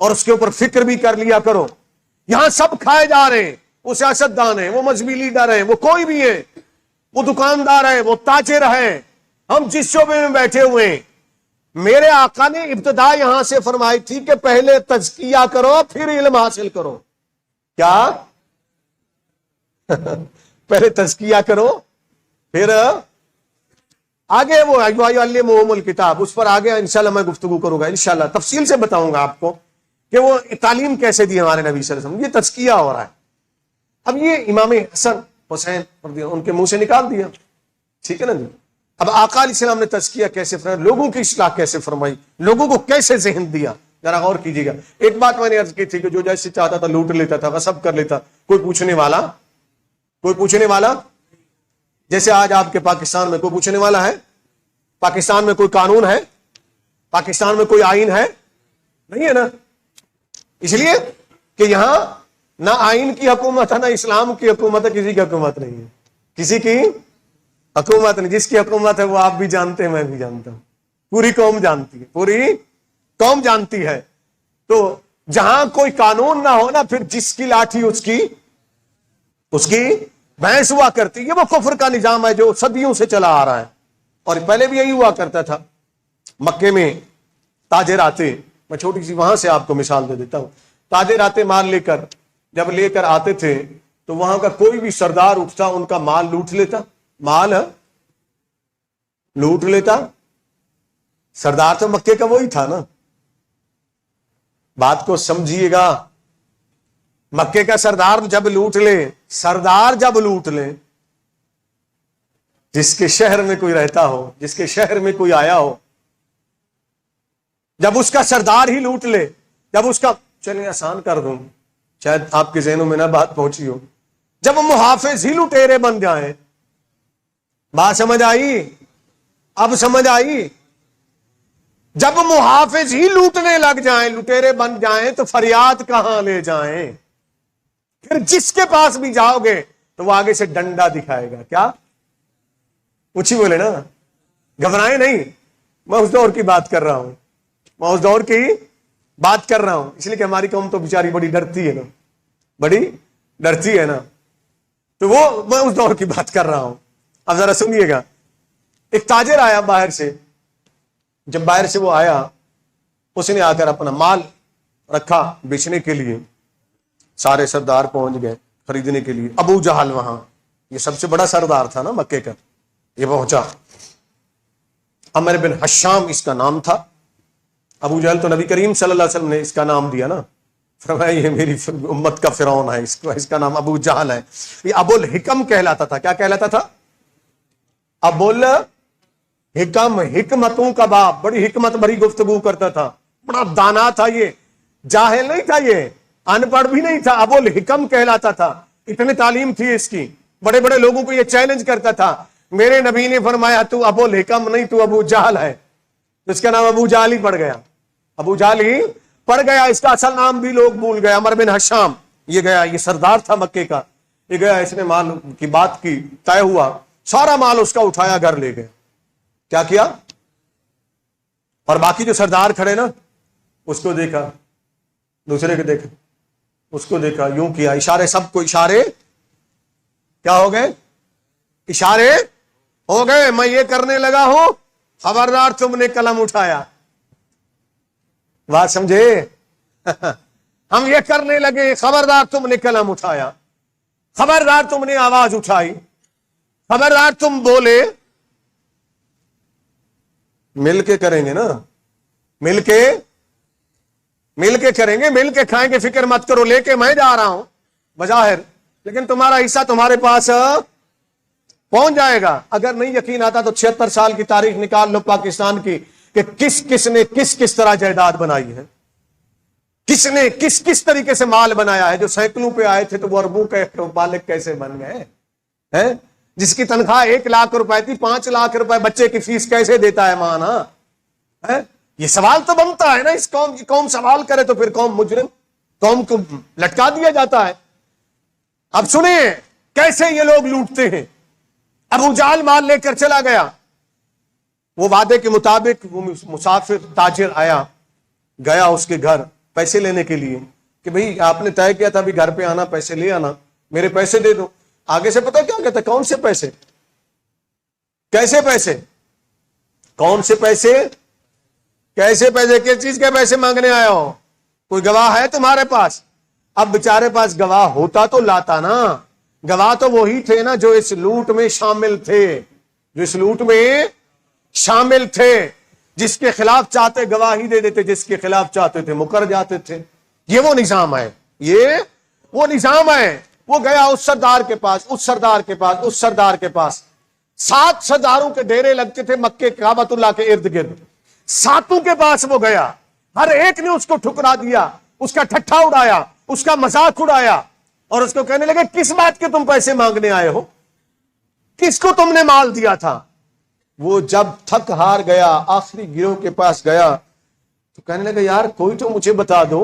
[SPEAKER 1] اور اس کے اوپر فکر بھی کر لیا کرو۔ یہاں سب کھائے جا رہے ہیں، وہ سیاستدان ہیں، وہ مذہبی لیڈر ہیں، وہ کوئی بھی ہے، وہ دکاندار ہے، وہ تاجر ہے، ہم جس شعبے میں بیٹھے ہوئے ہیں، میرے آقا نے ابتدا یہاں سے فرمائی تھی کہ پہلے تزکیہ کرو پھر علم حاصل کرو۔ کیا؟ پہلے تزکیہ کرو پھر آگے وہ یعلمہم الکتاب، اس پر آگے انشاءاللہ میں گفتگو کروں گا، انشاءاللہ تفصیل سے بتاؤں گا آپ کو کہ وہ تعلیم کیسے دی ہمارے نبی صلی اللہ علیہ وسلم۔ یہ تزکیہ ہو رہا ہے۔ اب یہ امام حسن حسین ان کے منہ سے نکال دیا، ٹھیک ہے نا جی۔ اب آقا علیہ السلام نے تزکیہ کیسے فرمایا، لوگوں کی اصلاح کیسے فرمائی، لوگوں کو کیسے ذہن دیا، ذرا غور کیجیے گا۔ ایک بات میں نے عرض کی تھی کہ جو جیسے چاہتا تھا لوٹ لیتا تھا، غصب کر لیتا، کوئی پوچھنے والا، جیسے آج آپ کے پاکستان میں کوئی پوچھنے والا ہے؟ پاکستان میں کوئی قانون ہے؟ پاکستان میں کوئی آئین ہے نہیں ہے نا، اس لیے کہ یہاں نہ آئین کی حکومت ہے نہ اسلام کی حکومت ہے، کسی کی حکومت نہیں ہے، کسی کی حکومت نہیں. جس کی حکومت ہے وہ آپ بھی جانتے ہیں، میں بھی جانتا ہوں، پوری قوم جانتی ہے، پوری قوم جانتی ہے. تو جہاں کوئی قانون نہ ہو نا، پھر جس کی لاٹھی اس کی بحث ہوا کرتی ہے. وہ کفر کا نظام ہے جو صدیوں سے چلا آ رہا ہے. اور پہلے بھی یہی ہوا کرتا تھا. مکے میں تاجر آتے، میں چھوٹی سی وہاں سے آپ کو مثال دے دیتا ہوں. تاجر آتے مال لے کر، جب لے کر آتے تھے تو وہاں کا کوئی بھی سردار اٹھتا ان کا مال لوٹ لیتا. مال لوٹ لیتا. سردار تو مکے کا وہی تھا نا، بات کو سمجھیے گا. مکے کا سردار جب لوٹ لے، جس کے شہر میں کوئی رہتا ہو، جس کے شہر میں کوئی آیا ہو، جب اس کا سردار ہی لوٹ لے، جب اس کا، چلیں آسان کر دوں، شاید آپ کے ذہنوں میں نہ بات پہنچی ہو، جب محافظ ہی لٹیرے بن جائیں. بات سمجھ آئی؟ اب سمجھ آئی؟ جب محافظ ہی لوٹنے لگ جائیں، لٹیرے بن جائیں، تو فریاد کہاں لے جائیں؟ پھر جس کے پاس بھی جاؤ گے تو وہ آگے سے ڈنڈا دکھائے گا. کیا اچھی بولے نا، گھبرائیں نہیں. میں اس دور کی بات کر رہا ہوں، اس لیے کہ ہماری قوم تو بیچاری بڑی ڈرتی ہے نا، تو وہ میں اس دور کی بات کر رہا ہوں. اب ذرا سنیے گا. ایک تاجر آیا باہر سے. جب باہر سے وہ آیا، اس نے آ کر اپنا مال رکھا بیچنے کے لیے. سارے سردار پہنچ گئے خریدنے کے لیے. ابو جہل وہاں، یہ سب سے بڑا سردار تھا نا مکے کا، یہ پہنچا. عمر بن حشام اس کا نام تھا. ابو جہل تو نبی کریم صلی اللہ علیہ وسلم نے اس کا نام دیا نا، فرمایا یہ میری امت کا فرعون ہے، اس کا نام ابو جہل ہے. یہ ابو الحکم کہلاتا تھا. کیا کہلاتا تھا؟ ابو الحکم، حکمتوں کا باپ. بڑی حکمت بڑی گفتگو کرتا تھا، بڑا دانا تھا. یہ جاہل نہیں تھا، یہ ان پڑھ بھی نہیں تھا، ابو الحکم کہلاتا تھا. اتنی تعلیم تھی اس کی، بڑے بڑے لوگوں کو یہ چیلنج کرتا تھا. میرے نبی نے فرمایا تو ابو الحکم نہیں، تو ابو جہل ہے. اس کا نام ابو جہل ہی پڑ گیا. ابو جہل ہی پڑ گیا. اس کا اصل نام بھی لوگ بھول گئے. عمر بن حشام یہ گیا، یہ سردار تھا مکے کا. یہ گیا، اس نے مال کی بات کی، طے ہوا، سارا مال اس کا اٹھایا، گھر لے گیا. کیا کیا؟ اور باقی جو سردار کھڑے نا، اس کو دیکھا، دوسرے کو دیکھا، اس کو دیکھا، یوں کیا، اشارے، سب کو اشارے کیا ہو گئے؟ اشارے ہو گئے. میں یہ کرنے لگا ہوں، خبردار تم نے قلم اٹھایا. بات سمجھے؟ ہم یہ کرنے لگے، خبردار تم نے قلم اٹھایا، خبردار تم نے آواز اٹھائی، خبردار تم بولے. مل کے کریں گے نا، مل کے کریں گے، مل کے کھائیں گے. فکر مت کرو، لے کے میں جا رہا ہوں بظاہر، لیکن تمہارا حصہ تمہارے پاس پہنچ جائے گا. اگر نہیں یقین آتا تو 76 سال کی تاریخ نکال لو پاکستان کی، کہ کس نے کس طرح جائیداد بنائی ہے، کس نے کس طریقے سے مال بنایا ہے. جو سینکڑوں پہ آئے تھے تو وہ اربوں کے مالک کیسے بن گئے ہیں. جس کی تنخواہ 1 لاکھ روپے تھی، 5 لاکھ روپے بچے کی فیس کیسے دیتا ہے مانا. یہ سوال تو بنتا ہے نا. اس قوم کی، قوم سوال کرے تو پھر قوم مجرم، قوم کو لٹکا دیا جاتا ہے. اب سنیں کیسے یہ لوگ لوٹتے ہیں. ابو جہل مال لے کر چلا گیا. وہ وعدے کے مطابق وہ مسافر تاجر آیا، گیا اس کے گھر پیسے لینے کے لیے، کہ بھئی آپ نے طے کیا تھا بھی گھر پہ آنا، پیسے لے آنا، میرے پیسے دے دو. آگے سے پتہ کیا کہتا ہے؟ کون سے پیسے؟ کیسے پیسے؟ کون سے پیسے؟ کیسے پیسے؟ کس چیز کے پیسے مانگنے آیا ہو؟ کوئی گواہ ہے تمہارے پاس؟ اب بیچارے پاس گواہ ہوتا تو لاتا نا. گواہ تو وہی تھے نا جو اس لوٹ میں شامل تھے، جس کے خلاف چاہتے گواہی دے دیتے، جس کے خلاف چاہتے تھے مکر جاتے تھے. یہ وہ نظام ہے، وہ گیا اس سردار کے پاس. 7 سرداروں کے ڈیرے لگتے تھے مکے کعبۃ اللہ کے ارد گرد. 7 کے پاس وہ گیا، ہر ایک نے اس کو ٹھکرا دیا، اس کا ٹھٹھا اڑایا، اس کا مذاق اڑایا، اور اس کو کہنے لگے کس بات کے تم پیسے مانگنے آئے ہو؟ کس کو تم نے مال دیا تھا؟ وہ جب تھک ہار گیا، آخری گروہ کے پاس گیا، تو کہنے لگا یار کوئی تو مجھے بتا دو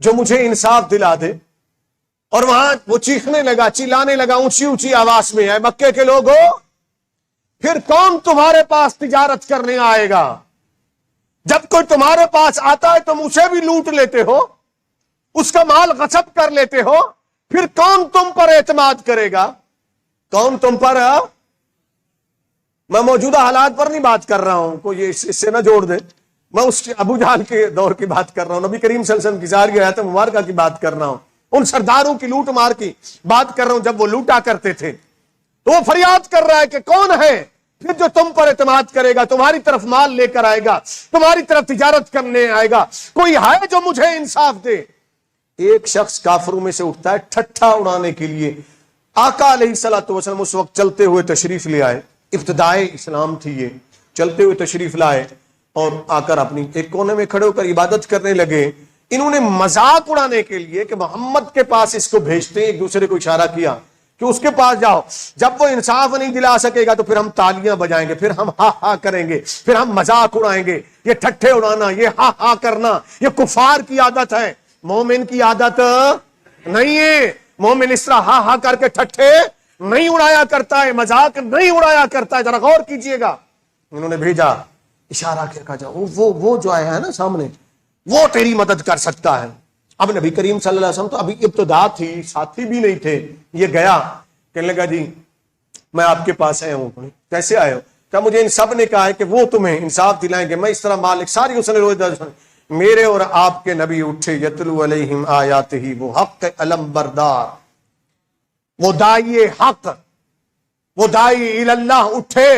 [SPEAKER 1] جو مجھے انصاف دلا دے. اور وہاں وہ چیخنے لگا, چلانے لگا اونچی اونچی آواز میں, ہے مکے کے لوگوں, پھر کون تمہارے پاس تجارت کرنے آئے گا؟ جب کوئی تمہارے پاس آتا ہے تم اسے بھی لوٹ لیتے ہو, اس کا مال غصب کر لیتے ہو, پھر کون تم پر اعتماد کرے گا؟ کون تم پر؟ میں موجودہ حالات پر نہیں بات کر رہا ہوں, کوئی اس سے نہ جوڑ دے, میں اس ابو جہل کے دور کی بات کر رہا ہوں, نبی کریم صلی اللہ علیہ وسلم کی ساری آیات مبارکہ کی بات کر رہا ہوں, ان سرداروں کی لوٹ مار کی بات کر رہا ہوں جب وہ لوٹا کرتے تھے. تو وہ فریاد کر رہا ہے کہ کون ہے پھر جو تم پر اعتماد کرے گا, تمہاری طرف مال لے کر آئے گا, تمہاری طرف تجارت کرنے آئے گا, کوئی ہے جو مجھے انصاف دے؟ ایک شخص کافروں میں سے اٹھتا ہے ٹھٹھا اڑانے کے لیے. آقا علیہ الصلوۃ والسلام اس وقت چلتے ہوئے تشریف لے آئے, ابتدائے اسلام تھی یہ, چلتے ہوئے تشریف لائے اور آ کر اپنی ایک کونے میں کھڑے ہو کر عبادت کرنے لگے. انہوں نے مذاق اڑانے کے لیے کہ محمد کے پاس اس کو بھیجتے ہیں, ایک دوسرے کو اشارہ کیا کہ اس کے پاس جاؤ, جب وہ انصاف نہیں دلا سکے گا تو پھر ہم تالیاں بجائیں گے, پھر ہم ہا ہا کریں گے, پھر ہم مذاق اڑائیں گے. یہ ٹھٹھے اڑانا, یہ ہا ہا کرنا, یہ کفار کی عادت ہے, مومن کی عادت نہیں ہے. مومن اس طرح ہا ہا کر کے ٹھٹھے نہیں اڑایا کرتا ہے, مذاق نہیں اڑایا کرتا ہے. ذرا غور کیجئے گا. انہوں نے بھیجا, اشارہ کیا, کہا جاؤ وہ جو آیا ہے نا سامنے, وہ تیری مدد کر سکتا ہے. اب نبی کریم صلی اللہ علیہ وسلم تو ابھی ابتدا تھی, ساتھی بھی نہیں تھے. یہ گیا, کہنے لگا جی میں آپ کے پاس آیا ہوں. کیسے آئے ہو؟ کہا مجھے ان سب نے کہا ہے کہ وہ تمہیں انصاف دلائیں گے, میں اس طرح مالک ساری اس نے روز میرے اور آپ کے نبی اٹھے, یتلو علیہم آیاتہ, وہ حق علم بردار, وہ داعی حق, وہ داعی اللہ اٹھے.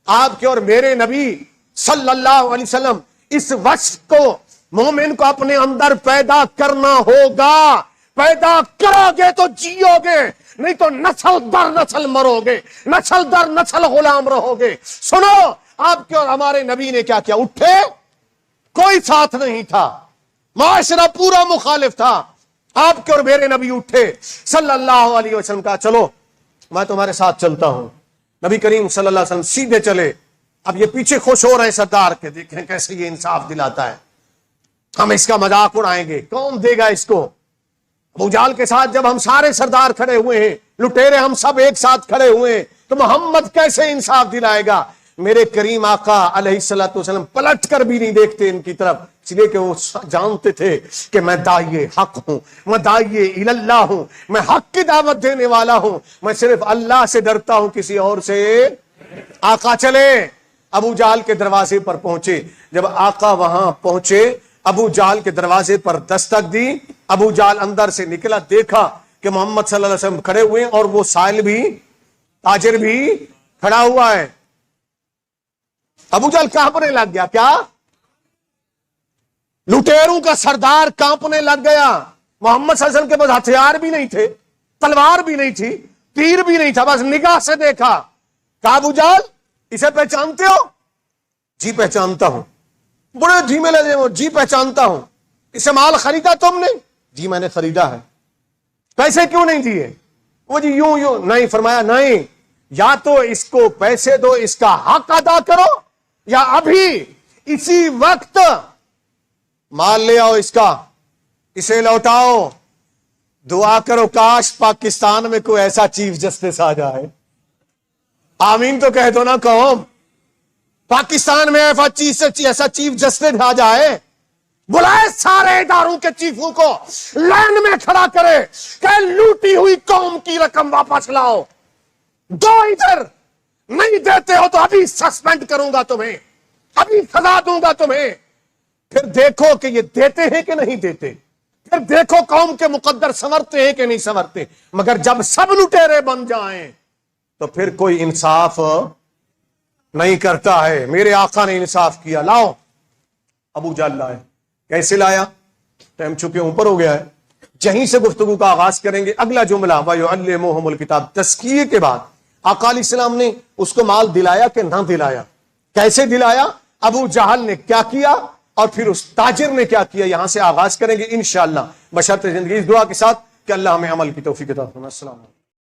[SPEAKER 1] آپ کے اور میرے نبی صلی اللہ علیہ وسلم اس وصف کو مومن کو اپنے اندر پیدا کرنا ہوگا. پیدا کرو گے تو جیو گے, نہیں تو نسل در نسل مرو گے, نسل در نسل غلام رہو گے. سنو, آپ کے اور ہمارے نبی نے کیا کیا؟ اٹھے, کوئی ساتھ نہیں تھا, معاشرہ پورا مخالف تھا. آپ کے اور میرے نبی اٹھے صلی اللہ علیہ وسلم کا, چلو میں تمہارے ساتھ چلتا ہوں. نبی کریم صلی اللہ علیہ وسلم سیدھے چلے. اب یہ پیچھے خوش ہو رہے ہیں سردار کے, دیکھیں کیسے یہ انصاف دلاتا ہے, ہم اس کا مذاق اڑائیں گے, کون دے گا اس کو؟ ابو جہل کے ساتھ جب ہم سارے سردار کھڑے ہوئے ہیں, لٹیرے ہم سب ایک ساتھ کھڑے ہوئے ہیں, تو محمد کیسے انصاف دلائے گا؟ میرے کریم آقا علیہ الصلوۃ والسلام پلٹ کر بھی نہیں دیکھتے ان کی طرف, اس لیے کہ وہ جانتے تھے کہ میں داعی حق ہوں, میں داعی اللہ ہوں, میں حق کی دعوت دینے والا ہوں, میں صرف اللہ سے ڈرتا ہوں, کسی اور سے. آقا چلے, ابو جہل کے دروازے پر پہنچے. جب آقا وہاں پہنچے, ابو جہل کے دروازے پر دستک دی. ابو جہل اندر سے نکلا, دیکھا کہ محمد صلی اللہ علیہ وسلم کھڑے ہوئے اور وہ سائل بھی, تاجر بھی کھڑا ہوا ہے. ابو جہل کانپنے لگ گیا. کیا؟ لٹیروں کا سردار کانپنے لگ گیا. محمد صلی اللہ علیہ وسلم کے پاس ہتھیار بھی نہیں تھے, تلوار بھی نہیں تھی, تیر بھی نہیں تھا, بس نگاہ سے دیکھا. کہا ابو جہل اسے پہچانتے ہو؟ جی پہچانتا ہوں. بڑے دھیمے لگے وہ, جی پہچانتا ہوں. اسے مال خریدا تم نے؟ جی میں نے خریدا ہے. پیسے کیوں نہیں دیے؟ وہ جی یوں یوں. نہیں. فرمایا نہیں, یا تو اس کو پیسے دو, اس کا حق ادا کرو, یا ابھی اسی وقت مال لے آؤ اس کا, اسے لوٹاؤ. دعا کرو کاش پاکستان میں کوئی ایسا چیف جسٹس آ جائے. آمین تو کہہ دو نا قوم. پاکستان میں ایسا چیف جسٹس آ جائے, بلائے سارے اداروں کے چیفوں کو, لائن میں کھڑا کرے کہ لوٹی ہوئی قوم کی رقم واپس لاؤ, دو ادھر. نہیں دیتے ہو تو ابھی سسپینڈ کروں گا تمہیں, ابھی سزا دوں گا تمہیں. پھر دیکھو کہ یہ دیتے ہیں کہ نہیں دیتے, پھر دیکھو قوم کے مقدر سنورتے ہیں کہ نہیں سنورتے. مگر جب سب لٹیرے بن جائیں تو پھر کوئی انصاف نہیں کرتا ہے. میرے آقا نے انصاف کیا. لاؤ. ابو جہل لائے. کیسے لایا؟ ٹائم چونکہ اوپر ہو گیا ہے, یہیں سے گفتگو کا آغاز کریں گے. اگلا جملہ وَيُعَلِّمُهُمُ الْكِتَابَ, تزکیے کے بعد آقا علیہ السلام نے اس کو مال دلایا کہ نہ دلایا, کیسے دلایا, ابو جہل نے کیا کیا, اور پھر اس تاجر نے کیا کیا, یہاں سے آغاز کریں گے انشاءاللہ, بشرط زندگی اس دعا کے ساتھ کہ اللہ ہمیں عمل کی توفیق عطا فرمائے. السلام علیکم.